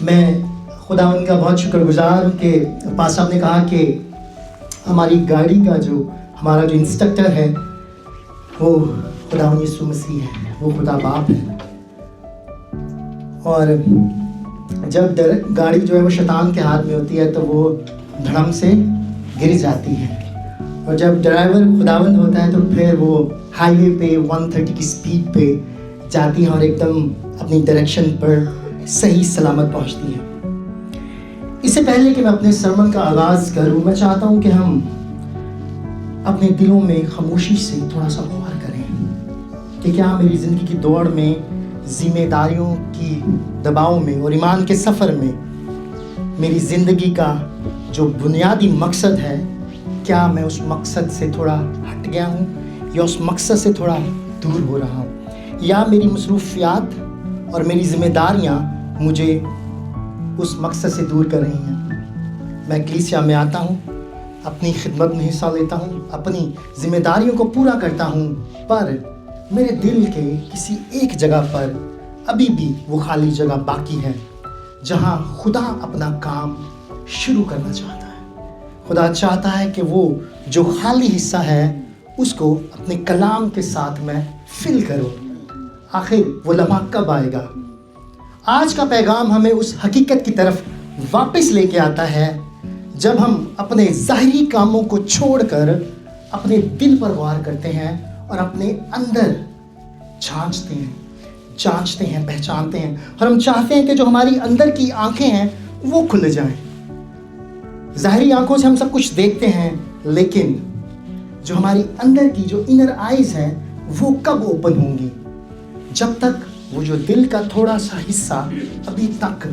میں خداوند کا بہت شکر گزار ہوں کہ پاس صاحب نے کہا کہ ہماری گاڑی کا جو ہمارا جو انسٹرکٹر ہے وہ خداوند یسوع مسیح ہے، وہ خدا باپ ہے. اور جب گاڑی جو ہے وہ شیطان کے ہاتھ میں ہوتی ہے تو وہ دھڑم سے گر جاتی ہے، اور جب ڈرائیور خداوند ہوتا ہے تو پھر وہ ہائی وے پہ 130 کی سپیڈ پہ جاتی ہے اور ایک دم اپنی ڈائریکشن پر صحیح سلامت پہنچتی ہے. اس سے پہلے کہ میں اپنے سرمن کا آغاز کروں، میں چاہتا ہوں کہ ہم اپنے دلوں میں خاموشی سے تھوڑا سا غور کریں کہ کیا میری زندگی کی دوڑ میں، ذمہ داریوں کی دباؤ میں اور ایمان کے سفر میں میری زندگی کا جو بنیادی مقصد ہے، کیا میں اس مقصد سے تھوڑا ہٹ گیا ہوں یا اس مقصد سے تھوڑا دور ہو رہا ہوں، یا میری مصروفیات اور میری ذمہ داریاں مجھے اس مقصد سے دور کر رہی ہیں. میں کلیسیا میں آتا ہوں، اپنی خدمت میں حصہ لیتا ہوں، اپنی ذمہ داریوں کو پورا کرتا ہوں، پر میرے دل کے کسی ایک جگہ پر ابھی بھی وہ خالی جگہ باقی ہے جہاں خدا اپنا کام شروع کرنا چاہتا ہے. خدا چاہتا ہے کہ وہ جو خالی حصہ ہے اس کو اپنے کلام کے ساتھ میں فل کرو. آخر وہ لمحہ کب آئے گا؟ آج کا پیغام ہمیں اس حقیقت کی طرف واپس لے کے آتا ہے جب ہم اپنے ظاہری کاموں کو چھوڑ کر اپنے دل پر غور کرتے ہیں اور اپنے اندر جانچتے ہیں، پہچانتے ہیں، اور ہم چاہتے ہیں کہ جو ہماری اندر کی آنکھیں ہیں وہ کھل جائیں. ظاہری آنکھوں سے ہم سب کچھ دیکھتے ہیں، لیکن جو ہماری اندر کی جو انر آئیز ہیں وہ کب اوپن ہوں گی؟ جب تک وہ جو دل کا تھوڑا سا حصہ ابھی تک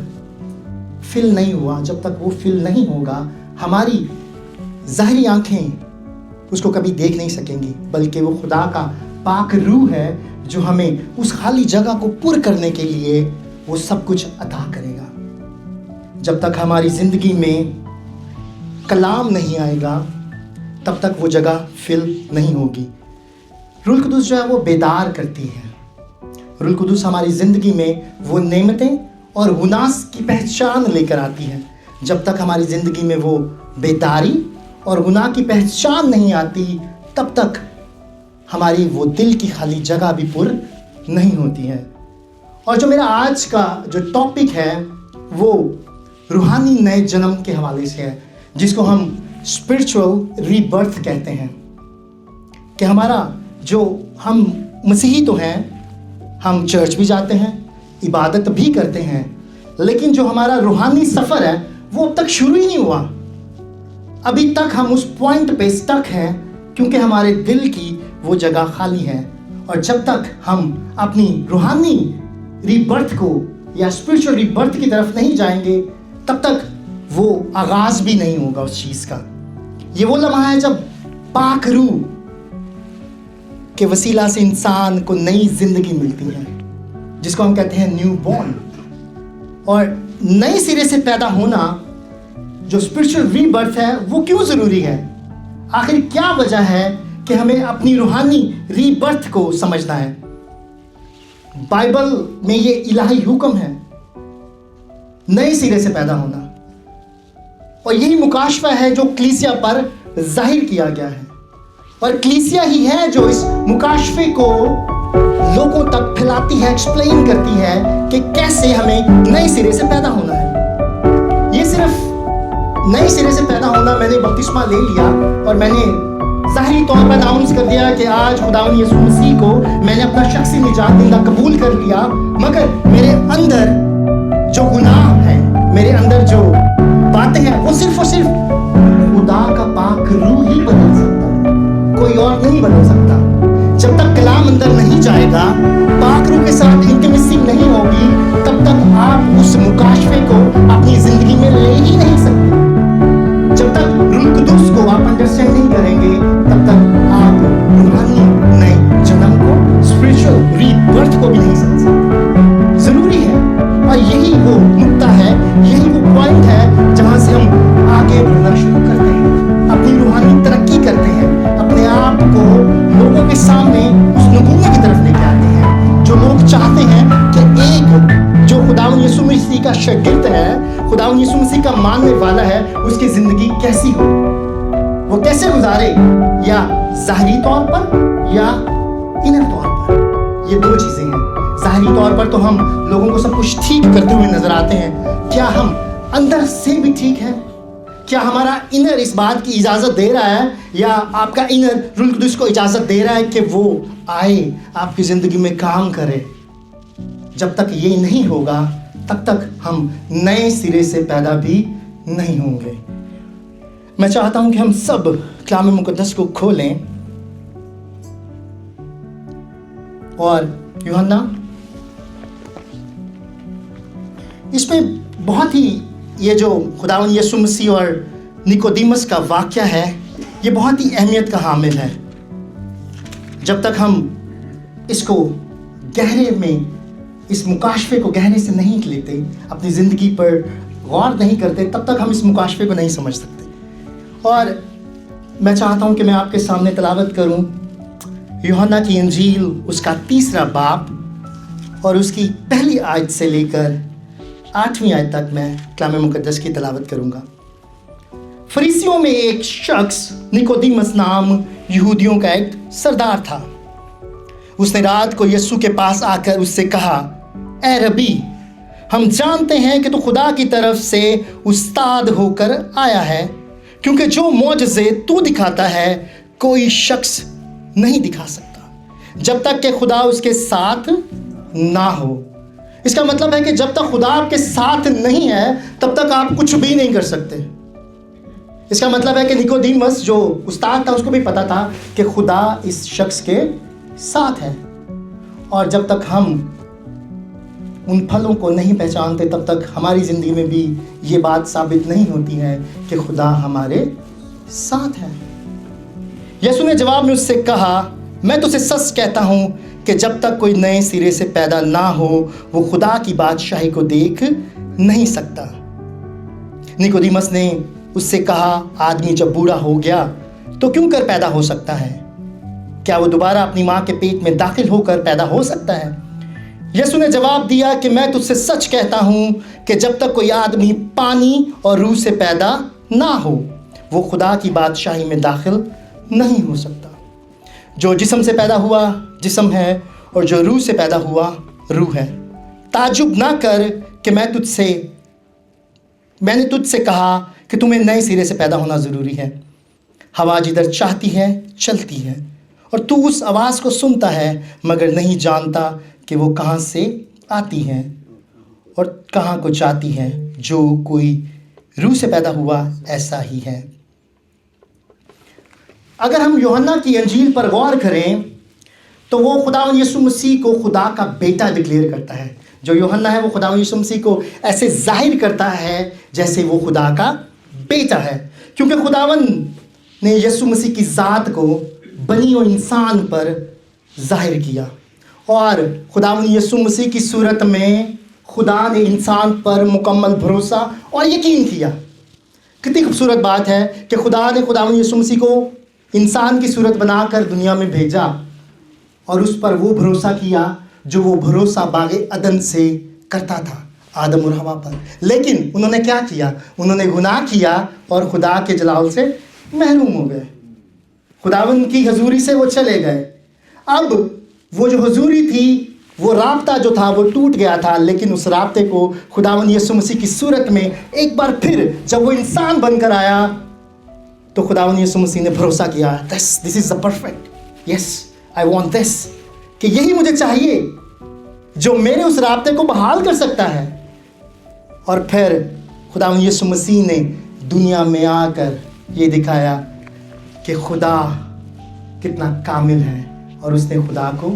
فل نہیں ہوا، جب تک وہ فل نہیں ہوگا، ہماری ظاہری آنکھیں اس کو کبھی دیکھ نہیں سکیں گی، بلکہ وہ خدا کا پاک روح ہے جو ہمیں اس خالی جگہ کو پر کرنے کے لیے وہ سب کچھ عطا کرے گا. جب تک ہماری زندگی میں کلام نہیں آئے گا تب تک وہ جگہ فل نہیں ہوگی. روح القدس جو ہے وہ بیدار کرتی ہے. روح القدس ہماری زندگی میں وہ نعمتیں اور گناہ کی پہچان لے کر آتی ہے. جب تک ہماری زندگی میں وہ بیداری اور گناہ کی پہچان نہیں آتی تب تک ہماری وہ دل کی خالی جگہ بھی پر نہیں ہوتی ہے. اور جو میرا آج کا جو ٹاپک ہے وہ روحانی نئے جنم کے حوالے سے ہے، جس کو ہم اسپرچول ری برتھ کہتے ہیں. کہ ہمارا جو ہم مسیحی تو ہیں، ہم چرچ بھی جاتے ہیں، عبادت بھی کرتے ہیں، لیکن جو ہمارا روحانی سفر ہے وہ اب تک شروع ہی نہیں ہوا. ابھی تک ہم اس پوائنٹ پہ سٹک ہیں کیونکہ ہمارے دل کی وہ جگہ خالی ہے. اور جب تک ہم اپنی روحانی ری برتھ کو یا اسپرچول ری برتھ کی طرف نہیں جائیں گے تب تک وہ آغاز بھی نہیں ہوگا اس چیز کا. یہ وہ لمحہ ہے جب پاک روح کے وسیلہ سے انسان کو نئی زندگی ملتی ہے، جس کو ہم کہتے ہیں نیو بورن. اور نئے سرے سے پیدا ہونا جو اسپرچول ری برتھ ہے وہ کیوں ضروری ہے؟ آخر کیا وجہ ہے کہ ہمیں اپنی روحانی ری برتھ کو سمجھنا ہے؟ بائبل میں یہ الہی حکم ہے، نئے سرے سے پیدا ہونا. اور یہی مکاشفہ ہے جو کلیسیا پر ظاہر کیا گیا ہے، اور کلیسیا ہی ہے جو اس مکاشفے کو لوگوں تک پھیلاتی ہے، ایکسپلین کرتی ہے کہ کیسے ہمیں نئے سرے سے پیدا ہونا ہے. یہ صرف نئے سرے سے پیدا ہونا، میں نے بپتسمہ لے لیا اور میں نے ظاہری طور پر اناؤنس کر دیا کہ آج خداوند یسوع مسیح کو میں نے اپنا شخصی نجات دہندہ قبول کر لیا، مگر میرے اندر جو گناہ ہے، میرے اندر جو باتیں ہیں، وہ صرف اور صرف خدا کا پاک روح ہی بدل سکتا ہے، کوئی اور نہیں بدل سکتا. جب تک کلام اندر نہیں جائے گا، پاک روح کے ساتھ انٹیمیسی نہیں ہوگی، تب تک آپ اس مکاشفے کو اپنی زندگی میں لے ہی نہیں سکتے. جب تک روح القدس کو آپ انڈرسٹینڈ نہیں کریں گے تب تک آپ روحانی نئے جنم کو، اسپرچول ری برتھ کو بھی نہیں سمجھ سکتے. ضروری ہے، اور یہی وہ نقطہ ہے، یہی وہ پوائنٹ ہے جہاں سے ہم آگے بڑھنا شروع کرتے ہیں، اپنی روحانی ترقی کرتے ہیں، اپنے آپ کو لوگوں کے سامنے اس نمونے کی طرف لے کے آتے ہیں جو لوگ چاہتے ہیں کہ ایک جو خداوند یسوع مسیح کا شاگرد ہے, خداوند یسوع مسیح کا ماننے والا ہے, اس کی زندگی کیسی ہو, وہ کیسے گزارے, یا ظاہری طور پر یا انر طور پر. یہ دو چیزیں ہیں. ظاہری طور پر تو ہم لوگوں کو سب کچھ ٹھیک کرتے ہوئے نظر آتے ہیں. کیا ہم اندر سے بھی ٹھیک ہیں؟ کیا ہمارا انر اس بات کی اجازت دے رہا ہے, یا آپ کا انر روح القدس کو اجازت دے رہا ہے کہ وہ آئے آپ کی زندگی میں کام کرے؟ جب تک یہ نہیں ہوگا تب تک ہم نئے سرے سے پیدا بھی نہیں ہوں گے. میں چاہتا ہوں کہ ہم سب کلام مقدس کو کھولیں اور یوحنا, اس میں بہت ہی یہ جو خداوند یسوع مسیح اور نیکودیمس کا واقعہ ہے, یہ بہت ہی اہمیت کا حامل ہے. جب تک ہم اس کو گہرے میں, اس مکاشفے کو گہرے سے نہیں لیتے, اپنی زندگی پر غور نہیں کرتے, تب تک ہم اس مکاشفے کو نہیں سمجھ سکتے. اور میں چاہتا ہوں کہ میں آپ کے سامنے تلاوت کروں یوحنا کی انجیل, اس کا 3 باب اور اس کی پہلی آیت سے لے کر 8ویں آیت تک میں کلام مقدس کی تلاوت کروں گا. فریسیوں میں ایک شخص نیکودیمس نام یہودیوں کا ایک سردار تھا. اس نے رات کو یسوع کے پاس آ کر اس سے کہا, اے ربی, ہم جانتے ہیں کہ تو خدا کی طرف سے استاد ہو کر آیا ہے, کیونکہ جو معجزے تو دکھاتا ہے کوئی شخص نہیں دکھا سکتا جب تک کہ خدا اس کے ساتھ نہ ہو. اس کا مطلب ہے کہ جب تک خدا آپ کے ساتھ نہیں ہے تب تک آپ کچھ بھی نہیں کر سکتے. اس کا مطلب ہے کہ نیکودیمس جو استاد تھا اس کو بھی پتا تھا کہ خدا اس شخص کے ساتھ ہے, اور جب تک ہم ان پھلوں کو نہیں پہچانتے تب تک ہماری زندگی میں بھی یہ بات ثابت نہیں ہوتی ہے کہ خدا ہمارے ساتھ ہے. یسوع نے جواب میں اس سے کہا, میں تجھے سچ کہتا ہوں کہ جب تک کوئی نئے سرے سے پیدا نہ ہو وہ خدا کی بادشاہی کو دیکھ نہیں سکتا. نیکودیمس نے اس سے کہا, آدمی جب بوڑھا ہو گیا تو کیوں کر پیدا ہو سکتا ہے؟ کیا وہ دوبارہ اپنی ماں کے پیٹ میں داخل ہو کر پیدا ہو سکتا ہے؟ یسوع نے جواب دیا کہ میں تجھ سے سچ کہتا ہوں کہ جب تک کوئی آدمی پانی اور روح سے پیدا نہ ہو وہ خدا کی بادشاہی میں داخل نہیں ہو سکتا. جو جسم سے پیدا ہوا جسم ہے, اور جو روح سے پیدا ہوا روح ہے. تعجب نہ کر کہ میں نے تجھ سے کہا کہ تمہیں نئے سرے سے پیدا ہونا ضروری ہے. ہوا جدھر چاہتی ہے چلتی ہے, اور تو اس آواز کو سنتا ہے مگر نہیں جانتا کہ وہ کہاں سے آتی ہے اور کہاں کو جاتی ہے. جو کوئی روح سے پیدا ہوا ایسا ہی ہے. اگر ہم یوحنا کی انجیل پر غور کریں تو وہ خداوند یسوع مسیح کو خدا کا بیٹا ڈکلیئر کرتا ہے. جو یوحنا ہے وہ خداوند یسوع مسیح کو ایسے ظاہر کرتا ہے جیسے وہ خدا کا بیٹا ہے, کیونکہ خداوند نے یسوع مسیح کی ذات کو بنی و انسان پر ظاہر کیا, اور خداوند یسوع مسیح کی صورت میں خدا نے انسان پر مکمل بھروسہ اور یقین کیا. کتنی خوبصورت بات ہے کہ خدا نے خداوند یسوع مسیح کو انسان کی صورت بنا کر دنیا میں بھیجا, اور اس پر وہ بھروسہ کیا جو وہ بھروسہ باغ عدن سے کرتا تھا آدم اور حوا پر. لیکن انہوں نے کیا کیا؟ انہوں نے گناہ کیا اور خدا کے جلال سے محروم ہو گئے, خداوند کی حضوری سے وہ چلے گئے. اب وہ جو حضوری تھی, وہ رابطہ جو تھا وہ ٹوٹ گیا تھا, لیکن اس رابطے کو خداوند یسوع مسیح کی صورت میں ایک بار پھر جب وہ انسان بن کر آیا تو خداوند یسوع مسیح نے بھروسہ کیا, this is the perfect, yes I want this, کہ یہی مجھے چاہیے جو میرے اس رابطے کو بحال کر سکتا ہے. اور پھر خداوند یسوع مسیح نے دنیا میں آ کر یہ دکھایا کہ خدا کتنا کامل ہے, اور اس نے خدا کو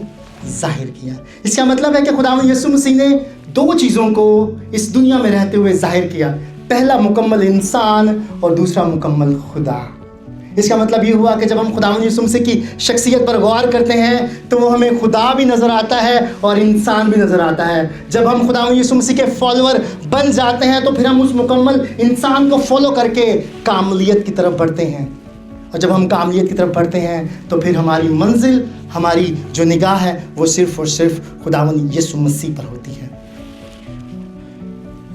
ظاہر کیا. اس کا مطلب ہے کہ خداوند یسوع مسیح نے 2 چیزوں کو اس دنیا میں رہتے ہوئے ظاہر کیا, پہلا مکمل انسان اور دوسرا مکمل خدا. اس کا مطلب یہ ہوا کہ جب ہم خداوند یسوع مسیح کی شخصیت پر غور کرتے ہیں تو وہ ہمیں خدا بھی نظر آتا ہے اور انسان بھی نظر آتا ہے. جب ہم خداوند یسوع مسیح کے فالوور بن جاتے ہیں تو پھر ہم اس مکمل انسان کو فالو کر کے کاملیت کی طرف بڑھتے ہیں, اور جب ہم کاملیت کی طرف بڑھتے ہیں تو پھر ہماری منزل, ہماری جو نگاہ ہے وہ صرف اور صرف خداوند یسوع مسیح پر ہوتی ہے.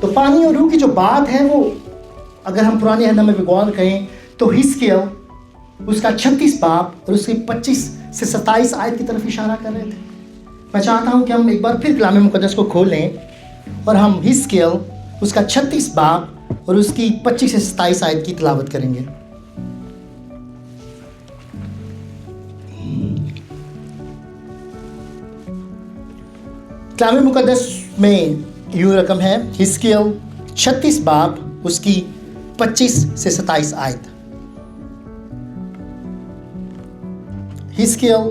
تو پانی اور روح کی جو بات ہے وہ اگر ہم پرانے عہد نامے میں غور کریں تو حزقیل اس کا 36 باب اور اس کی 25 سے 27 آیت کی طرف اشارہ کر رہے تھے۔ میں چاہتا ہوں کہ ہم ایک بار پھر کلام مقدس کو کھولیں اور ہم حزقیل اس کا 36 باب اور اس کی 25 سے 27 آیت کی تلاوت کریں گے۔ کلام مقدس میں یوں رقم ہے حزقیل 36 باب اس کی 25 سے 27 آیت۔ حزقیل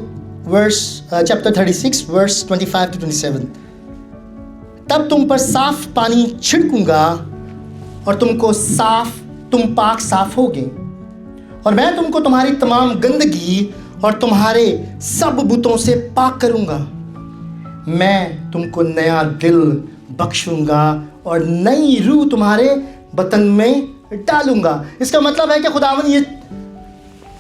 چیپٹر 36 ورس 25 to 27۔ تب تم پر صاف پانی چھڑکوں گا اور تم پاک صاف ہوگے، اور میں تم کو تمہاری تمام گندگی اور تمہارے سب بتوں سے پاک کروں گا۔ میں تم کو نیا دل بخشوں گا اور نئی روح تمہارے بطن میں ڈالوں گا۔ اس کا مطلب ہے کہ خداوند یہ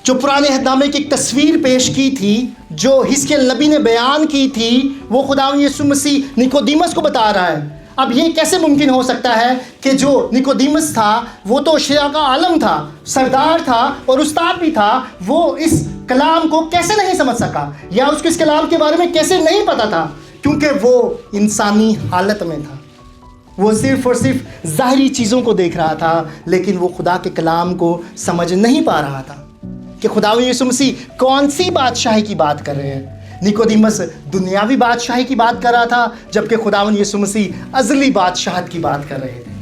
جو پرانے عہد نامے کی ایک تصویر پیش کی تھی، جو حزقیل نبی نے بیان کی تھی، وہ خداوند یسوع مسیح نکودیمس کو بتا رہا ہے۔ اب یہ کیسے ممکن ہو سکتا ہے کہ جو نکودیمس تھا وہ تو اشراء کا عالم تھا، سردار تھا اور استاد بھی تھا، وہ اس کلام کو کیسے نہیں سمجھ سکا یا اس کو اس کلام کے بارے میں کیسے نہیں پتا تھا؟ کیونکہ وہ انسانی حالت میں تھا، وہ صرف اور صرف ظاہری چیزوں کو دیکھ رہا تھا، لیکن وہ خدا کے کلام کو سمجھ نہیں پا رہا تھا کہ خداوند یسوع مسیح کون سی بادشاہی کی بات کر رہے ہیں۔ نکودیمس دنیاوی بادشاہی کی بات کر رہا تھا، جبکہ خداوند یسوع مسیح ازلی بادشاہت کی بات کر رہے تھے۔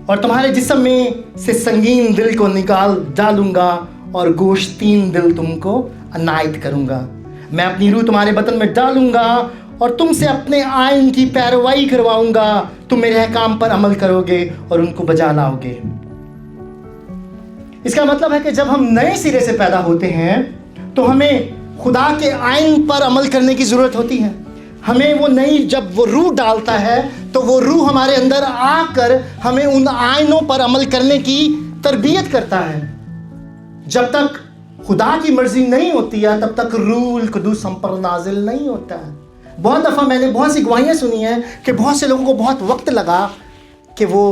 اور تمہارے جسم میں سے سنگین دل کو نکال ڈالوں گا اور گوشتین دل تم کو عنایت کروں گا۔ میں اپنی روح تمہارے بطن میں ڈالوں گا اور تم سے اپنے آئین کی پیروائی کرواؤں گا۔ تم میرے احکام پر عمل کرو گے اور ان کو بجا لاؤ گے۔ اس کا مطلب ہے کہ جب ہم نئے سرے سے پیدا ہوتے ہیں تو ہمیں خدا کے آئین پر عمل کرنے کی ضرورت ہوتی ہے۔ ہمیں وہ نئی جب وہ روح ڈالتا ہے تو وہ روح ہمارے اندر آ کر ہمیں ان آئینوں پر عمل کرنے کی تربیت کرتا ہے۔ جب تک خدا کی مرضی نہیں ہوتی ہے تب تک روح القدس ہم پر نازل نہیں ہوتا ہے۔ بہت دفعہ میں نے بہت سی گواہیاں سنی ہیں کہ بہت سے لوگوں کو بہت وقت لگا کہ وہ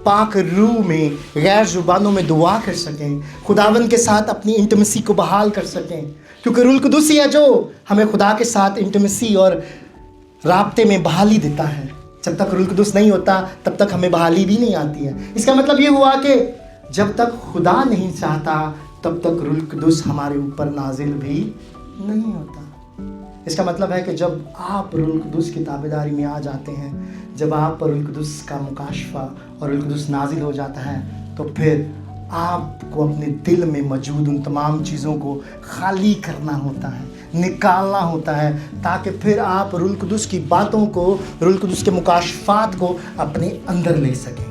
پاک روح میں غیر زبانوں میں دعا کر سکیں، خداوند کے ساتھ اپنی انٹیمیسی کو بحال کر سکیں، کیونکہ روح القدس ہی ہے جو ہمیں خدا کے ساتھ انٹیمیسی اور رابطے میں بحالی دیتا ہے۔ جب تک روح القدس نہیں ہوتا تب تک ہمیں بحالی بھی نہیں آتی ہے۔ اس کا مطلب یہ ہوا کہ جب تک خدا نہیں چاہتا تب تک روح القدس ہمارے اوپر نازل بھی نہیں ہوتا۔ اس کا مطلب ہے کہ جب آپ روح القدس کی تابعداری میں آ جاتے ہیں، جب آپ پر روح القدس کا مکاشفہ اور روح القدس نازل ہو جاتا ہے، تو پھر آپ کو اپنے دل میں موجود ان تمام چیزوں کو خالی کرنا ہوتا ہے، نکالنا ہوتا ہے، تاکہ پھر آپ روح القدس کی باتوں کو، روح القدس کے مکاشفات کو اپنے اندر لے سکیں۔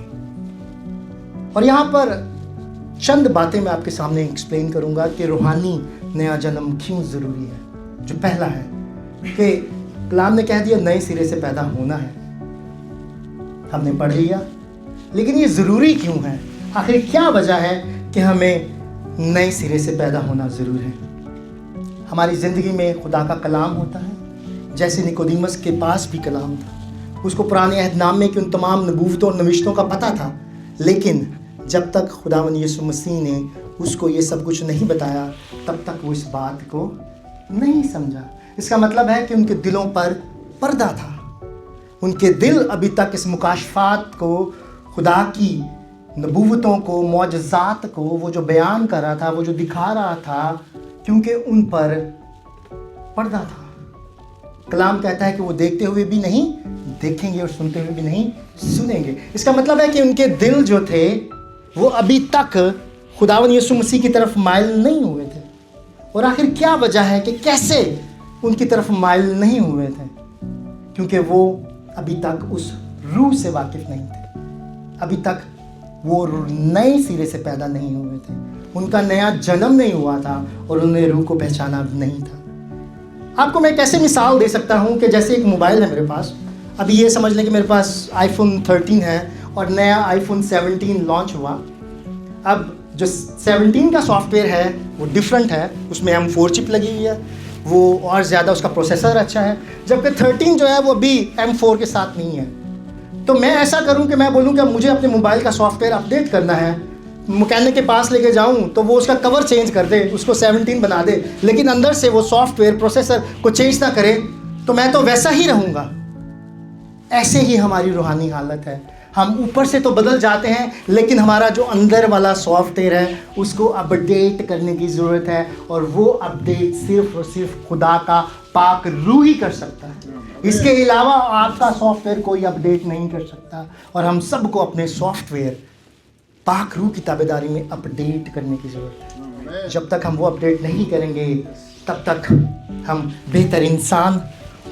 اور یہاں پر چند باتیں میں آپ کے سامنے ایکسپلین کروں گا کہ روحانی نیا جنم کیوں ضروری ہے۔ جو پہلا ہے کہ کلام نے کہہ دیا نئے سرے سے پیدا ہونا ہے، ہم نے پڑھ لیا، لیکن یہ ضروری کیوں ہے؟ آخر کیا وجہ ہے کہ ہمیں نئے سرے سے پیدا ہونا ضرور ہے؟ ہماری زندگی میں خدا کا کلام ہوتا ہے، جیسے نکودیمس کے پاس بھی کلام تھا، اس کو پرانے عہد نامے کی ان تمام نبوتوں اور نوشتوں کا پتہ تھا، لیکن جب تک خداوند یسوع مسیح نے اس کو یہ سب کچھ نہیں بتایا تب تک وہ اس بات کو نہیں سمجھا۔ اس کا مطلب ہے کہ ان کے دلوں پر پردہ تھا، ان کے دل ابھی تک اس مکاشفات کو، خدا کی نبوتوں کو، معجزات کو، وہ جو بیان کر رہا تھا، وہ جو دکھا رہا تھا، کیونکہ ان پر پردہ تھا۔ کلام کہتا ہے کہ وہ دیکھتے ہوئے بھی نہیں دیکھیں گے اور سنتے ہوئے بھی نہیں سنیں گے۔ اس کا مطلب ہے کہ ان کے دل جو تھے وہ ابھی تک خداوند یسوع مسیح کی طرف مائل نہیں ہوئے تھے۔ اور آخر کیا وجہ ہے کہ کیسے ان کی طرف مائل نہیں ہوئے تھے؟ کیونکہ وہ ابھی تک اس روح سے واقف نہیں تھے، ابھی تک وہ نئے سرے سے پیدا نہیں ہوئے تھے، ان کا نیا جنم نہیں ہوا تھا اور انہیں روح کو پہچانا نہیں تھا۔ آپ کو میں کیسے مثال دے سکتا ہوں کہ جیسے ایک موبائل ہے میرے پاس، ابھی یہ سمجھ لیں کہ میرے پاس آئی فون 13 ہے اور نیا آئی فون 17 لانچ ہوا۔ اب جو 17 کا سافٹ ویئر ہے وہ ڈفرینٹ ہے، اس میں M4 چپ لگی ہوئی ہے، وہ اور زیادہ اس کا پروسیسر اچھا ہے، جبکہ 13 جو ہے وہ ابھی M4 کے ساتھ نہیں ہے۔ تو میں ایسا کروں کہ میں بولوں کہ اب مجھے اپنے موبائل کا سافٹ ویئر اپڈیٹ کرنا ہے، مکینک کے پاس لے کے جاؤں تو وہ اس کا کور چینج کر دے، اس کو 17 بنا دے، لیکن اندر سے وہ سافٹ ویئر پروسیسر کو چینج نہ کرے، تو میں تو ویسا ہی رہوں گا۔ ایسے ہی ہماری روحانی حالت ہے، ہم اوپر سے تو بدل جاتے ہیں لیکن ہمارا جو اندر والا سافٹ ویئر ہے اس کو اپڈیٹ کرنے کی ضرورت ہے، اور وہ اپڈیٹ صرف اور صرف خدا کا پاک روح ہی کر سکتا ہے۔ اس کے علاوہ آپ کا سافٹ ویئر کوئی اپڈیٹ نہیں کر سکتا، اور ہم سب کو اپنے سافٹ ویئر پاک روح کی تابعداری میں اپڈیٹ کرنے کی ضرورت ہے۔ جب تک ہم وہ اپڈیٹ نہیں کریں گے تب تک ہم بہتر انسان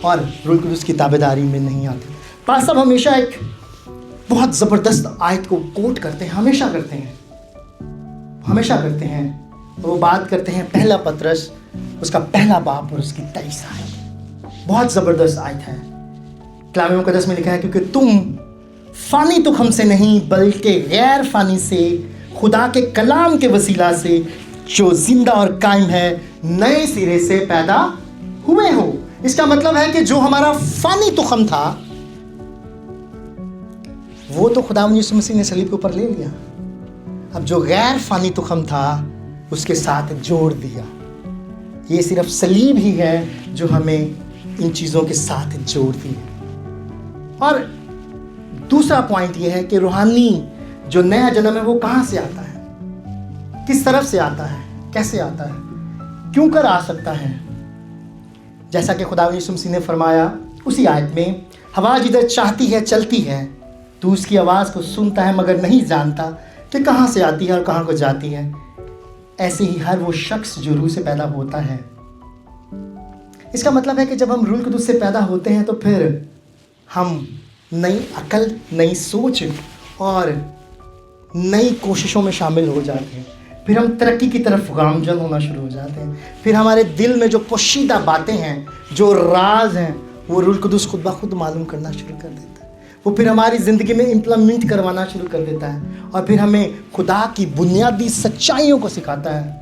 اور روح القدس کی تابعداری میں نہیں آتے۔ پاس صاحب ہمیشہ ایک بہت زبردست آیت کو کوٹ کرتے ہیں، ہمیشہ کرتے ہیں، اور وہ بات کرتے ہیں پہلا پطرس اس کا پہلا باب اور اس کی 23 آیت۔ بہت زبردست آیت ہے۔ کلام مقدس میں لکھا ہے کیونکہ تم فانی تخم سے نہیں بلکہ غیر فانی سے خدا کے کلام کے وسیلہ سے جو زندہ اور قائم ہے نئے سرے سے پیدا ہوئے ہو۔ اس کا مطلب ہے کہ جو ہمارا فانی تخم تھا وہ تو خدا یسوع مسیح نے صلیب کے اوپر لے لیا، اب جو غیر فانی تخم تھا اس کے ساتھ جوڑ دیا۔ یہ صرف صلیب ہی ہے جو ہمیں ان چیزوں کے ساتھ جوڑتی ہے۔ اور دوسرا پوائنٹ یہ ہے کہ روحانی جو نیا جنم ہے وہ کہاں سے آتا ہے، کس طرف سے آتا ہے، کیسے آتا ہے، کیوں کر آ سکتا ہے؟ جیسا کہ خدا یسوع مسیح نے فرمایا اسی آیت میں، ہوا جدھر چاہتی ہے چلتی ہے، تو اس کی آواز کو سنتا ہے مگر نہیں جانتا کہ کہاں سے آتی ہے اور کہاں کو جاتی ہے۔ ایسے ہی ہر وہ شخص جو روح سے پیدا ہوتا ہے، اس کا مطلب ہے کہ جب ہم روح القدس سے پیدا ہوتے ہیں تو پھر ہم نئی عقل، نئی سوچ اور نئی کوششوں میں شامل ہو جاتے ہیں، پھر ہم ترقی کی طرف گامزن ہونا شروع ہو جاتے ہیں، پھر ہمارے دل میں جو پوشیدہ باتیں ہیں، جو راز ہیں، وہ روح القدس خود بخود معلوم کرنا شروع کر دیتا ہے، وہ پھر ہماری زندگی میں امپلیمنٹ کروانا شروع کر دیتا ہے، اور پھر ہمیں خدا کی بنیادی سچائیوں کو سکھاتا ہے۔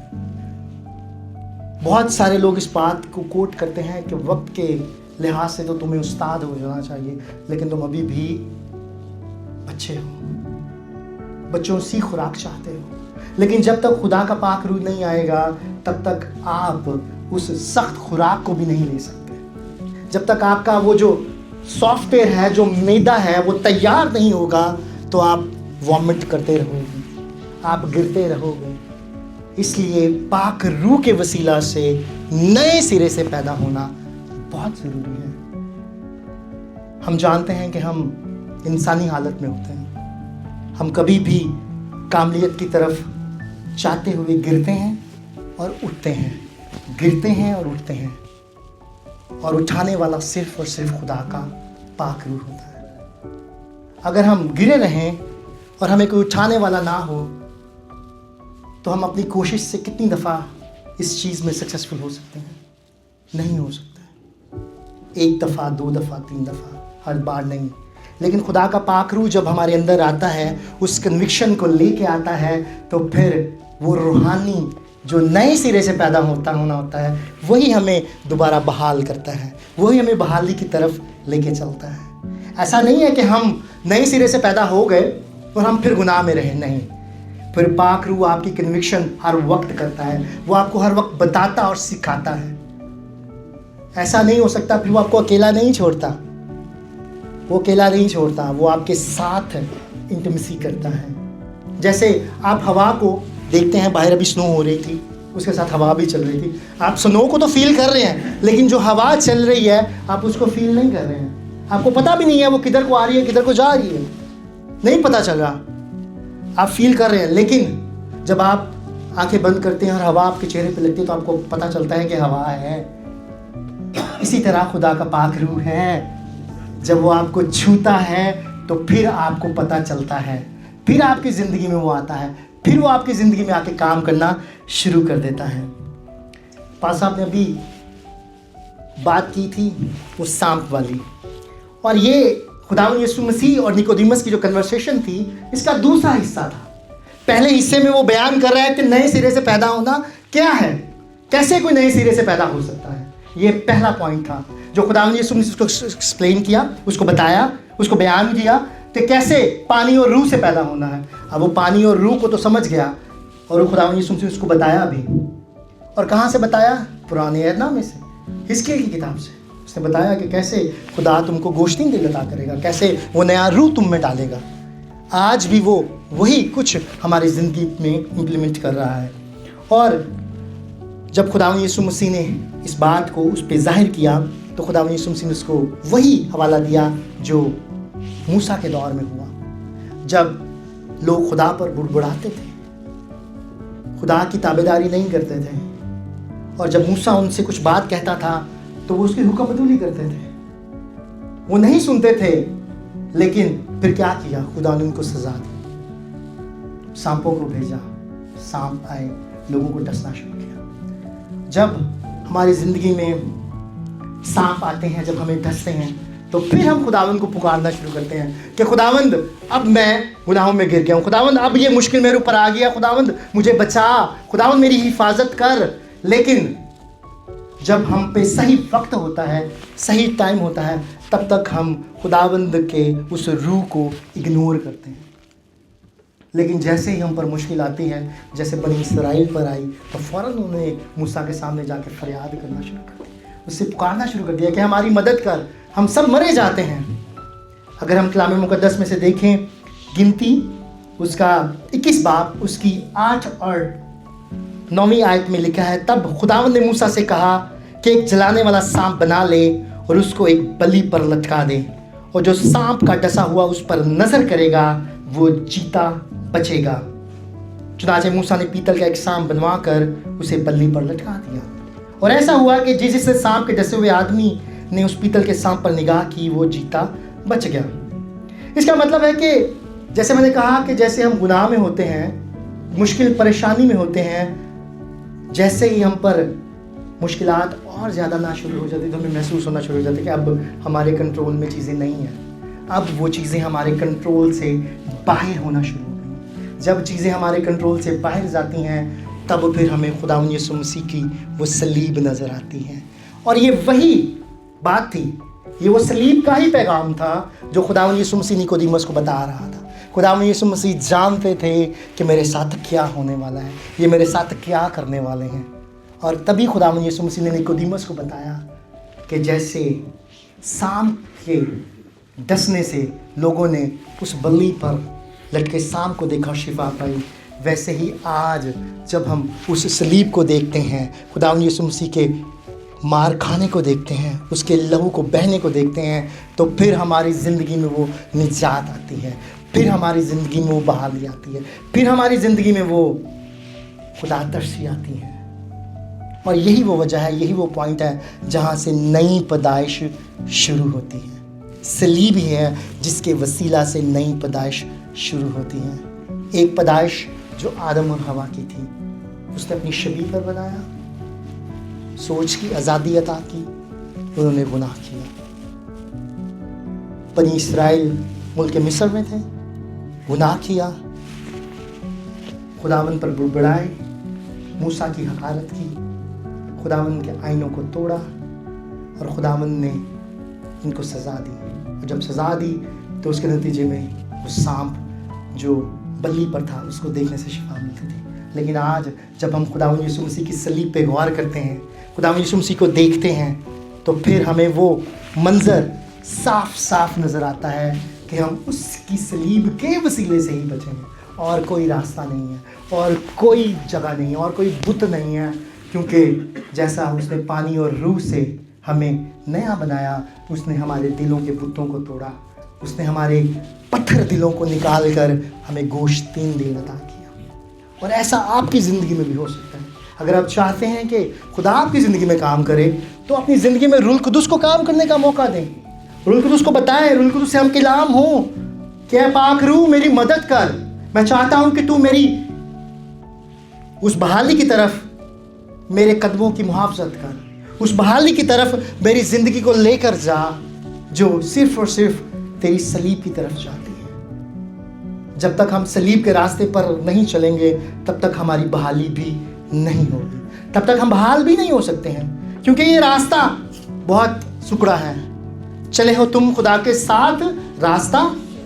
بہت سارے لوگ اس بات کو کوٹ کرتے ہیں کہ وقت کے لحاظ سے تو تمہیں استاد ہو جانا چاہیے، لیکن تم ابھی بھی بچے ہو، بچوں سی خوراک چاہتے ہو، لیکن جب تک خدا کا پاک روح نہیں آئے گا تب تک آپ اس سخت خوراک کو بھی نہیں لے سکتے۔ جب تک آپ کا وہ جو سافٹ ویئر ہے، جو میدا ہے، وہ تیار نہیں ہوگا تو آپ وامٹ کرتے رہو گے، آپ گرتے رہو گے۔ اس لیے پاک روح کے وسیلہ سے نئے سرے سے پیدا ہونا بہت ضروری ہے۔ ہم جانتے ہیں کہ ہم انسانی حالت میں ہوتے ہیں، ہم کبھی بھی کاملیت کی طرف چاہتے ہوئے گرتے ہیں اور اٹھتے ہیں، گرتے ہیں اور اٹھتے ہیں، اور اٹھانے والا صرف اور صرف خدا کا پاک روح ہوتا ہے۔ اگر ہم گرے رہیں اور ہمیں کوئی اٹھانے والا نہ ہو تو ہم اپنی کوشش سے کتنی دفعہ اس چیز میں سکسیسفل ہو سکتے ہیں؟ نہیں ہو سکتے، 1 دفعہ 2 دفعہ 3 دفعہ، ہر بار نہیں۔ لیکن خدا کا پاک روح جب ہمارے اندر آتا ہے، اس کنوکشن کو لے کے آتا ہے، تو پھر وہ روحانی جو نئے سرے سے پیدا ہونا ہوتا ہے وہی ہمیں دوبارہ بحال کرتا ہے، وہی ہمیں بحالی کی طرف لے کے چلتا ہے۔ ایسا نہیں ہے کہ ہم نئے سرے سے پیدا ہو گئے اور ہم پھر گناہ میں رہے، نہیں، پھر پاک روح آپ کی کنوکشن ہر وقت کرتا ہے، وہ آپ کو ہر وقت بتاتا اور سکھاتا ہے۔ ایسا نہیں ہو سکتا، پھر وہ آپ کو اکیلا نہیں چھوڑتا، وہ اکیلا نہیں چھوڑتا، وہ آپ کے ساتھ انٹیمیسی کرتا ہے۔ جیسے آپ ہوا کو دیکھتے ہیں، باہر ابھی سنو ہو رہی تھی، اس کے ساتھ ہوا بھی چل رہی تھی، آپ سنو کو تو فیل کر رہے ہیں، لیکن جو ہوا چل رہی ہے آپ اس کو فیل نہیں کر رہے ہیں، آپ کو پتہ بھی نہیں ہے وہ کدھر کو آ رہی ہے، کدھر کو جا رہی ہے، نہیں پتہ چل رہا، آپ فیل کر رہے ہیں۔ لیکن جب آپ آنکھیں بند کرتے ہیں اور ہوا آپ کے چہرے پہ لگتی ہے تو آپ کو پتہ چلتا ہے کہ ہوا ہے۔ اسی طرح خدا کا پاک روح ہے، جب وہ آپ کو چھوتا ہے تو پھر آپ کو پتہ چلتا ہے، پھر آپ کی زندگی میں وہ آتا ہے، پھر وہ آپ کی زندگی میں آ کے کام کرنا شروع کر دیتا ہے۔ پاس صاحب نے ابھی بات کی تھی وہ سانپ والی، اور یہ خداوند یسوع مسیح اور نیکودیمس کی جو کنورسیشن تھی اس کا دوسرا حصہ تھا۔ پہلے حصے میں وہ بیان کر رہا ہے کہ نئے سرے سے پیدا ہونا کیا ہے، کیسے کوئی نئے سرے سے پیدا ہو سکتا ہے۔ یہ پہلا پوائنٹ تھا جو خداوند یسوع مسیح کو ایکسپلین کیا، اس کو بتایا، اس کو بیان کیا، کہ کیسے پانی اور روح سے پیدا ہونا ہے. اب وہ پانی اور روح کو تو سمجھ گیا, اور وہ خداوند یسوع مسیح اس کو بتایا بھی. اور کہاں سے بتایا؟ پرانے عہد نامے سے, حزقیل کی کتاب سے. اس نے بتایا کہ کیسے خدا تم کو گوشتین دل عطا کرے گا, کیسے وہ نیا روح تم میں ڈالے گا. آج بھی وہ وہی کچھ ہماری زندگی میں امپلیمنٹ کر رہا ہے. اور جب خداوند یسوع مسیح نے اس بات کو اس پہ ظاہر کیا تو خداوند یسوع مسیح نے اس کو وہی حوالہ دیا جو موسیٰ کے دور میں ہوا, جب لوگ خدا پر بڑبڑاتے تھے, خدا کی تابعداری نہیں کرتے تھے, اور جب موسیٰ ان سے کچھ بات کہتا تھا تو وہ اس کی حکم بدولی کرتے تھے, وہ نہیں سنتے تھے. لیکن پھر کیا کیا؟ خدا نے ان کو سزا دی, سانپوں کو بھیجا, سانپ آئے, لوگوں کو ڈسنا شروع کیا. جب ہماری زندگی میں سانپ آتے ہیں, جب ہمیں ڈستے ہیں, تو پھر ہم خداوند کو پکارنا شروع کرتے ہیں کہ خداوند اب میں گناہوں میں گر گیا ہوں, خداوند اب یہ مشکل میرے اوپر آ گیا, خداوند مجھے بچا, خداوند میری حفاظت کر. لیکن جب ہم پہ صحیح وقت ہوتا ہے, صحیح ٹائم ہوتا ہے, تب تک ہم خداوند کے اس روح کو اگنور کرتے ہیں. لیکن جیسے ہی ہم پر مشکل آتی ہے, جیسے بنی اسرائیل پر آئی, تو فوراً انہوں نے موسیٰ کے سامنے جا کے فریاد کرنا شروع کر دی, اس سے پکارنا شروع کر دیا کہ ہماری مدد کر, ہم سب مرے جاتے ہیں. اگر ہم کلام مقدس میں سے دیکھیں, گنتی اس کا 21 باب اس کی 8 اور 9 آیت میں لکھا ہے, تب خداوند نے موسیٰ سے کہا کہ ایک جلانے والا سانپ بنا لے اور اس کو ایک بلی پر لٹکا دے, اور جو سانپ کا ڈسا ہوا اس پر نظر کرے گا وہ جیتا بچے گا. چنانچہ موسیٰ نے پیتل کا ایک سانپ بنوا کر اسے بلی پر لٹکا دیا, اور ایسا ہوا کہ جس سانپ کے ڈسے ہوئے آدمی نے اس پیتل کے سانپ پر نگاہ کی وہ جیتا بچ گیا. اس کا مطلب ہے کہ جیسے میں نے کہا کہ جیسے ہم گناہ میں ہوتے ہیں, مشکل پریشانی میں ہوتے ہیں, جیسے ہی ہم پر مشکلات اور زیادہ نہ شروع ہو جاتی تو ہمیں محسوس ہونا شروع ہو جاتا ہے کہ اب ہمارے کنٹرول میں چیزیں نہیں ہیں, اب وہ چیزیں ہمارے کنٹرول سے باہر ہونا شروع ہو گئی. جب چیزیں ہمارے کنٹرول سے باہر جاتی ہیں تب پھر ہمیں خداوند یسوع مسیح کی وہ صلیب نظر آتی ہے. اور یہ وہی بات تھی, یہ وہ صلیب کا ہی پیغام تھا جو خداوند یسوع مسیح نیکودیمس کو بتا رہا تھا. خداوند یسوع مسیح جانتے تھے کہ میرے ساتھ کیا ہونے والا ہے, یہ میرے ساتھ کیا کرنے والے ہیں. اور تبھی خداوند یسوع مسیح نے نیکودیمس کو بتایا کہ جیسے سانپ کے ڈسنے سے لوگوں نے اس بلی پر لٹکے سانپ کو دیکھا, شفا پائی, ویسے ہی آج جب ہم اس صلیب کو دیکھتے ہیں, خداوند یسوع مسیح کے مار کھانے کو دیکھتے ہیں, اس کے لہو کو بہنے کو دیکھتے ہیں, تو پھر ہماری زندگی میں وہ نجات آتی ہے, پھر ہماری زندگی میں وہ بحالی آتی ہے, پھر ہماری زندگی میں وہ خدا ترسی آتی ہے. اور یہی وہ وجہ ہے, یہی وہ پوائنٹ ہے جہاں سے نئی پیدائش شروع ہوتی ہے. صلیب ہی ہے جس کے وسیلہ سے نئی پیدائش شروع ہوتی ہے. ایک پیدائش جو آدم اور حوا کی تھی, اس نے اپنی شبیہ پر بنایا, سوچ کی آزادی عطا کی, انہوں نے گناہ کیا. بنی اسرائیل ملک مصر میں تھے, گناہ کیا, خداوند پر بڑبڑائے, موسیٰ کی حقارت کی, خداوند کے آئینوں کو توڑا, اور خداوند نے ان کو سزا دی. اور جب سزا دی تو اس کے نتیجے میں وہ سانپ جو بلی پر تھا اس کو دیکھنے سے شفا ملتی تھی. لیکن آج جب ہم خداوند یسوع مسیح کی صلیب پہ غور کرتے ہیں, خداوند یسوع مسیح کو دیکھتے ہیں, تو پھر ہمیں وہ منظر صاف صاف نظر آتا ہے کہ ہم اس کی صلیب کے وسیلے سے ہی بچے ہیں, اور کوئی راستہ نہیں ہے, اور کوئی جگہ نہیں ہے, اور کوئی بت نہیں ہے. کیونکہ جیسا اس نے پانی اور روح سے ہمیں نیا بنایا, اس نے ہمارے دلوں کے بتوں کو توڑا, اس نے ہمارے پتھر دلوں کو نکال کر ہمیں گوشتین دل عطا کیا. اور ایسا آپ کی زندگی میں بھی ہو سکتا ہے. اگر آپ چاہتے ہیں کہ خدا آپ کی زندگی میں کام کرے تو اپنی زندگی میں روح القدس کو کام کرنے کا موقع دیں. روح القدس کو بتائیں, روح القدس سے ہم کلام ہوں کہ اے پاک روح میری مدد کر, میں چاہتا ہوں کہ تو میری اس بحالی کی طرف میرے قدموں کی محافظت کر, اس بحالی کی طرف میری زندگی کو لے کر جا جو صرف اور صرف تیری صلیب کی طرف جاتی ہے. جب تک ہم صلیب کے راستے پر نہیں چلیں گے تب تک ہماری بحالی بھی نہیں ہوگی, تب تک ہم بحال بھی نہیں ہو سکتے ہیں, کیونکہ یہ راستہ بہت سکڑا ہے. چلے ہو تم خدا کے ساتھ راستہ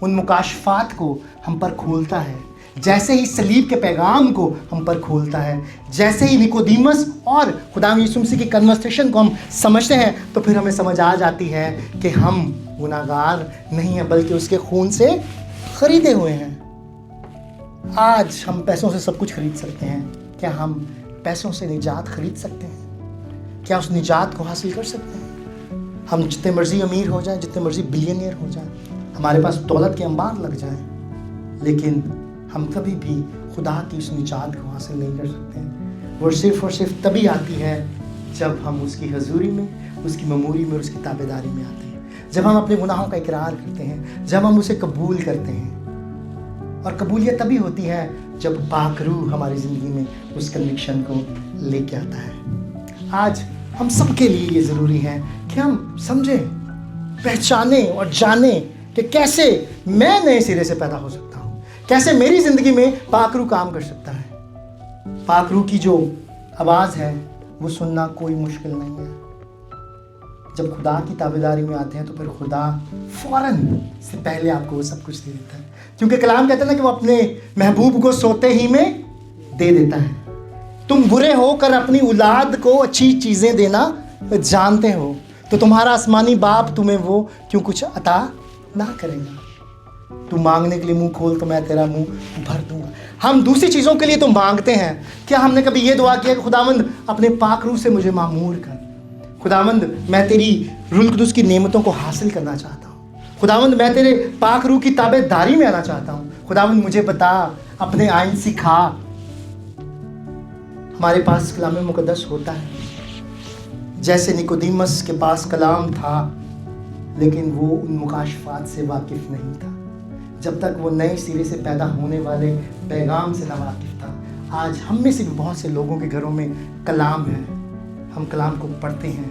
ان مکاشفات کو ہم پر کھولتا ہے، جیسے ہی صلیب کے پیغام کو ہم پر کھولتا ہے، جیسے ہی نکودیمس اور خدا یسوع مسیح کی کنورسیشن کو ہم سمجھتے ہیں، تو پھر ہمیں سمجھ آ جاتی ہے کہ ہم گناہگار نہیں ہیں بلکہ اس کے خون سے خریدے ہوئے ہیں۔ آج ہم پیسوں سے سب کچھ خرید سکتے ہیں، کیا ہم پیسوں سے نجات خرید سکتے ہیں؟ کیا اس نجات کو حاصل کر سکتے ہیں؟ ہم جتنے مرضی امیر ہو جائیں، جتنے مرضی بلینئر ہو جائیں، ہمارے پاس دولت کے انبار لگ جائیں، لیکن ہم کبھی بھی خدا کی اس نجات کو حاصل نہیں کر سکتے ہیں۔ وہ صرف اور صرف تبھی آتی ہے جب ہم اس کی حضوری میں، اس کی مموری میں اور اس کی تابعداری میں آتے ہیں، جب ہم اپنے گناہوں کا اقرار کرتے ہیں، جب ہم اسے قبول کرتے ہیں۔ اور قبولیت تبھی ہوتی ہے جب پاک روح ہماری زندگی میں اس کنوکشن کو لے کے آتا ہے۔ آج ہم سب کے لیے یہ ضروری ہے کہ ہم سمجھیں، پہچانیں اور جانیں کہ کیسے میں نئے سرے سے پیدا ہو سکتا ہوں، کیسے میری زندگی میں پاک روح کام کر سکتا ہے۔ پاک روح کی جو آواز ہے وہ سننا کوئی مشکل نہیں ہے۔ جب خدا کی تابعداری میں آتے ہیں تو پھر خدا فوراً سے پہلے آپ کو وہ سب کچھ دے دیتا ہے، کیونکہ کلام کہتا ہے نا کہ وہ اپنے محبوب کو سوتے ہی میں دے دیتا ہے۔ تم برے ہو کر اپنی اولاد کو اچھی چیزیں دینا جانتے ہو، تو تمہارا آسمانی باپ تمہیں وہ کیوں کچھ عطا نہ کرے گا؟ تم مانگنے کے لیے منہ کھول تو میں تیرا منہ بھر دوں گا۔ ہم دوسری چیزوں کے لیے تو مانگتے ہیں، کیا ہم نے کبھی یہ دعا کیا کہ خداوند اپنے پاک روح سے مجھے معمور کر؟ خداوند میں تیری روح القدس کی نعمتوں کو حاصل کرنا چاہتا ہوں۔ خداوند میں تیرے پاک روح کی تابع داری میں آنا چاہتا ہوں۔ خداوند مجھے بتا، اپنے آئین سکھا۔ ہمارے پاس کلام مقدس ہوتا ہے، جیسے نکودیمس کے پاس کلام تھا، لیکن وہ ان مکاشفات سے واقف نہیں تھا جب تک وہ نئے سرے سے پیدا ہونے والے پیغام سے نہ واقف تھا۔ آج ہم میں سے بھی بہت سے لوگوں کے گھروں میں کلام ہے، ہم کلام کو پڑھتے ہیں،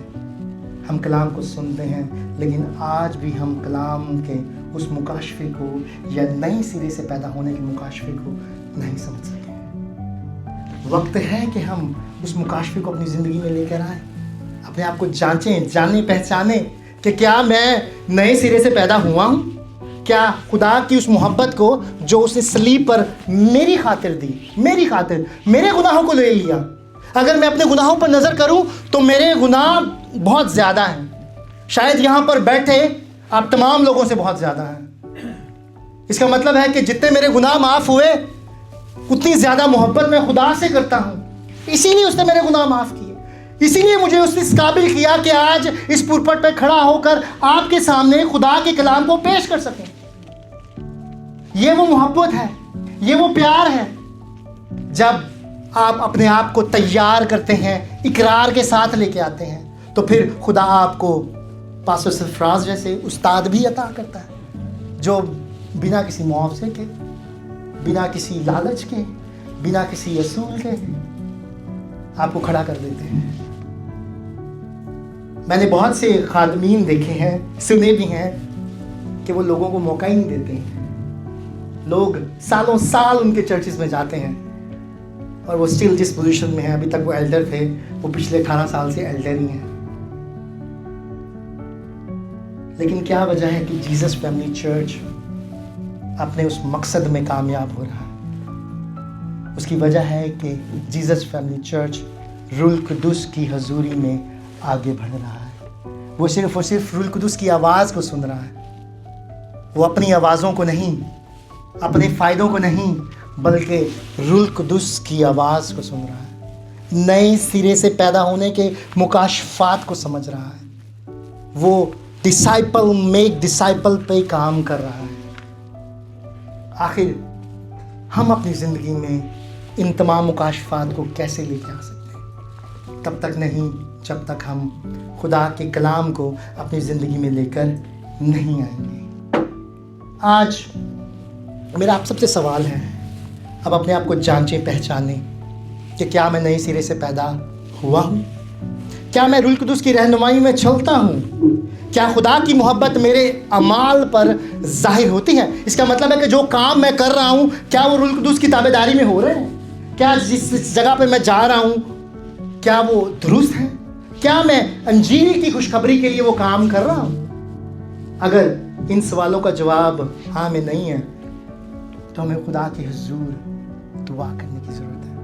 ہم کلام کو سنتے ہیں، لیکن آج بھی ہم کلام کے اس مکاشفے کو یا نئے سرے سے پیدا ہونے کے مکاشفے کو نہیں سمجھ سکے۔ وقت ہے کہ ہم اس مکاشفے کو اپنی زندگی میں لے کر آئیں، اپنے آپ کو جانچیں، جانیں، پہچانیں کہ کیا میں نئے سرے سے پیدا ہوا ہوں؟ کیا خدا کی اس محبت کو جو اس نے صلیب پر میری خاطر دی، میری خاطر میرے گناہوں کو لے لیا، اگر میں اپنے گناہوں پر نظر کروں تو میرے گناہ بہت زیادہ ہیں، شاید یہاں پر بیٹھے آپ تمام لوگوں سے بہت زیادہ ہیں۔ اس کا مطلب ہے کہ جتنے میرے گناہ معاف ہوئے اتنی زیادہ محبت میں خدا سے کرتا ہوں، اسی لیے اس نے میرے گناہ معاف کیے، اسی لیے مجھے اس نے اس قابل کیا کہ آج اس پلپٹ پہ کھڑا ہو کر آپ کے سامنے خدا کے کلام کو پیش کر سکیں۔ یہ وہ محبت ہے، یہ وہ پیار ہے۔ جب آپ اپنے آپ کو تیار کرتے ہیں، اقرار کے ساتھ لے کے آتے ہیں، تو پھر خدا آپ کو پاسٹر سرفراز جیسے استاد بھی عطا کرتا ہے، جو بنا کسی معاوضے کے، بنا کسی لالچ کے، بنا کسی اصول کے آپ کو کھڑا کر دیتے ہیں۔ میں نے بہت سے خادمین دیکھے ہیں، سنے بھی ہیں کہ وہ لوگوں کو موقع ہی نہیں دیتے ہیں۔ لوگ سالوں سال ان کے چرچز میں جاتے ہیں اور وہ سٹل جس پوزیشن میں ہیں، ابھی تک وہ ایلڈر تھے، وہ پچھلے 18 سال سے ایلڈر ہی ہیں۔ لیکن کیا وجہ ہے کہ جیزس فیملی چرچ اپنے اس مقصد میں کامیاب ہو رہا ہے؟ اس کی وجہ ہے کہ جیزس فیملی چرچ روح القدس کی حضوری میں آگے بڑھ رہا ہے۔ وہ صرف اور صرف روح القدس کی آواز کو سن رہا ہے، وہ اپنی آوازوں کو نہیں، اپنے فائدوں کو نہیں، بلکہ روح القدس کی آواز کو سن رہا ہے، نئے سرے سے پیدا ہونے کے مکاشفات کو سمجھ رہا ہے، وہ ڈسائپل میک ڈسائپل پہ کام کر رہا ہے۔ آخر ہم اپنی زندگی میں ان تمام مکاشفات کو کیسے لے کے آ سکتے ہیں؟ تب تک نہیں جب تک ہم خدا کے کلام کو اپنی زندگی میں لے کر نہیں آئیں گے۔ آج میرا آپ سب سے سوال ہے، اب اپنے آپ کو جانچیں، پہچانیں کہ کیا میں نئے سرے سے پیدا ہوا ہوں؟ کیا میں روح القدس کی رہنمائی میں چلتا ہوں؟ کیا خدا کی محبت میرے اعمال پر ظاہر ہوتی ہے؟ اس کا مطلب ہے کہ جو کام میں کر رہا ہوں کیا وہ روح القدس کی تابعداری میں ہو رہے ہیں؟ کیا جس جگہ پہ میں جا رہا ہوں کیا وہ درست ہے؟ کیا میں انجیل کی خوشخبری کے لیے وہ کام کر رہا ہوں؟ اگر ان سوالوں کا جواب ہاں میں نہیں ہے تو ہمیں خدا کے حضور دعا کرنے کی ضرورت ہے.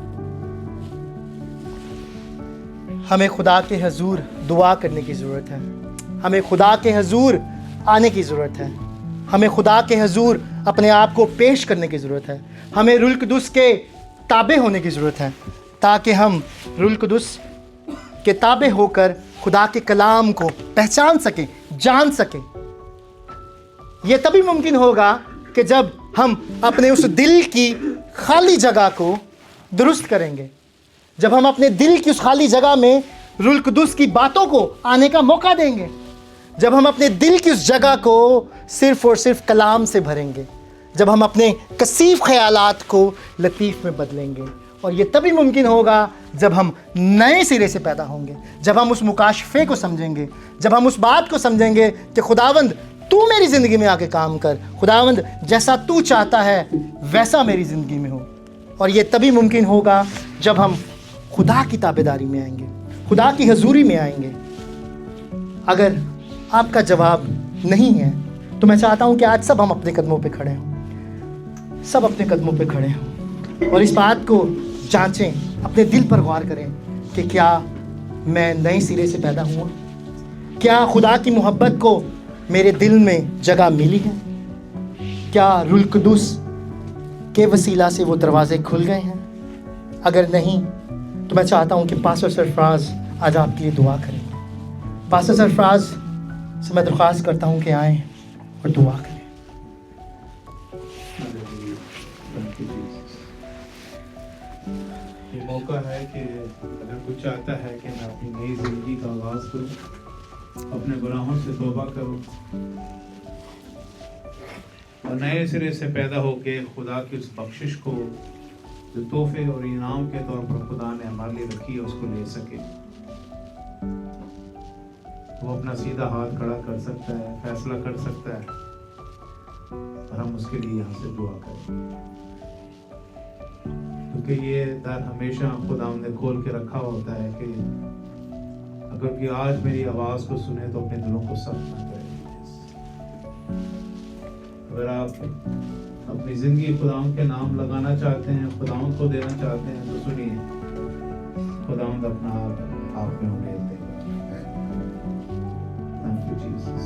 ہمیں خدا کے حضور دعا کرنے کی ضرورت ہے. ہمیں خدا کے حضور آنے کی ضرورت ہے. ہمیں خدا کے حضور اپنے آپ کو پیش کرنے کی ضرورت ہے. ہمیں روح القدس کے تابع ہونے کی ضرورت ہے تاکہ ہم روح القدس کے تابع ہو کر خدا کے کلام کو پہچان سکیں, جان سکیں. یہ تبھی ممکن ہوگا کہ جب ہم اپنے اس دل کی خالی جگہ کو درست کریں گے, جب ہم اپنے دل کی اس خالی جگہ میں روح القدس کی باتوں کو آنے کا موقع دیں گے, جب ہم اپنے دل کی اس جگہ کو صرف اور صرف کلام سے بھریں گے, جب ہم اپنے کثیف خیالات کو لطیف میں بدلیں گے. اور یہ تبھی ممکن ہوگا جب ہم نئے سرے سے پیدا ہوں گے, جب ہم اس مکاشفے کو سمجھیں گے, جب ہم اس بات کو سمجھیں گے کہ خداوند تو میری زندگی میں آ کے کام کر, خداوند جیسا تو چاہتا ہے ویسا میری زندگی میں ہو. اور یہ تبھی ممکن ہوگا جب ہم خدا کی تابعداری میں آئیں گے, خدا کی حضوری میں آئیں گے. اگر آپ کا جواب نہیں ہے تو میں چاہتا ہوں کہ آج سب ہم اپنے قدموں پہ کھڑے ہوں, سب اپنے قدموں پہ کھڑے ہوں اور اس بات کو جانچیں, اپنے دل پر غور کریں کہ کیا میں نئے سرے سے پیدا ہوا, کیا خدا کی محبت کو میرے دل میں جگہ ملی ہے, کیا روح القدس کے وسیلہ سے وہ دروازے کھل گئے ہیں. اگر نہیں تو میں چاہتا ہوں کہ پاسٹر سرفراز آج آپ کے لیے دعا کریں. پاسٹر سرفراز سے میں درخواست کرتا ہوں کہ آئیں اور دعا کریں. یہ موقع ہے کہ اگر کوئی چاہتا ہے کہ میں اپنی نئی زندگی کا آغاز کروں, اپنے گناہوں سے توبہ کروں اور نئے سرے سے پیدا ہو کے خدا کی اس بخشش کو جو تحفے اور انعام کے طور پر خدا نے ہمارے لیے رکھی ہے اس کو لے سکے, وہ اپنا سیدھا ہاتھ کھڑا کر سکتا ہے, فیصلہ کر سکتا ہے اور ہم اس کے لیے یہاں سے دعا کریں. کیونکہ یہ در ہمیشہ خدا نے کھول کے رکھا ہوتا ہے کہ اگر کوئی آج میری آواز کو سنے تو اپنے دلوں کو سخت نہ کرے. اگر آپ اپنی زندگی خداوند کے نام لگانا چاہتے ہیں, خداوند کو دینا چاہتے ہیں تو سنیے, خداوند اپنا آپ میں انہیں دے گا. Thank you, Jesus.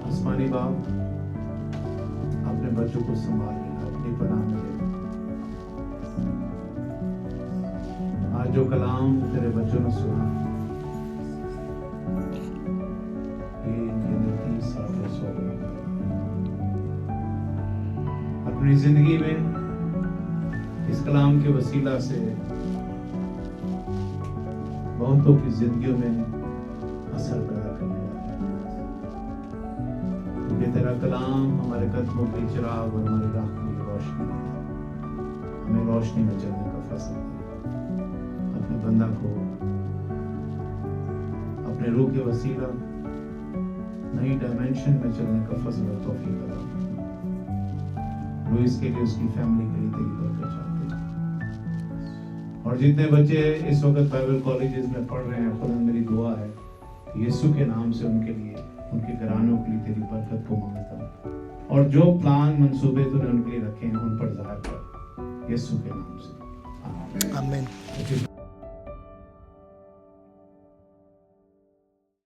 آسمانی باپ, اپنے بچوں کو سنبھال لینا, اپنی پناہ میں لینا. آج جو کلام تیرے بچوں نے سنا یہ ان کے اندر 30 سال کا سوال اپنی زندگی میں اس کلام کے وسیلہ سے بہتوں کی زندگیوں میں اثر پیدا کرنے والا ہے. کیونکہ تیرا کلام ہمارے قدموں کے چراغ اور ہماری راہ کی روشنی ہے. ہمیں روشنی میں چلنے کا فیصلہ ہے. اپنے بندہ کو اپنے روح کے وسیلہ نئی ڈائمینشن میں چلنے کا فضل و توفیق عطا فرما. وہ اس کے لیے, اس کی فیملی کے لیے تیری برکت چاہتے ہیں. اور جتنے بچے اس وقت بائبل کالجز میں پڑھ رہے ہیں, خدا میری دعا ہے کہ یسوع کے نام سے ان کے لیے, ان کے گھرانوں کے لیے تیری برکت کو مانگتا ہوں. اور جو پلان منصوبے تو نے ان کے لیے رکھے ہیں ان پر ظاہر کر, یسوع کے نام سے. آمین.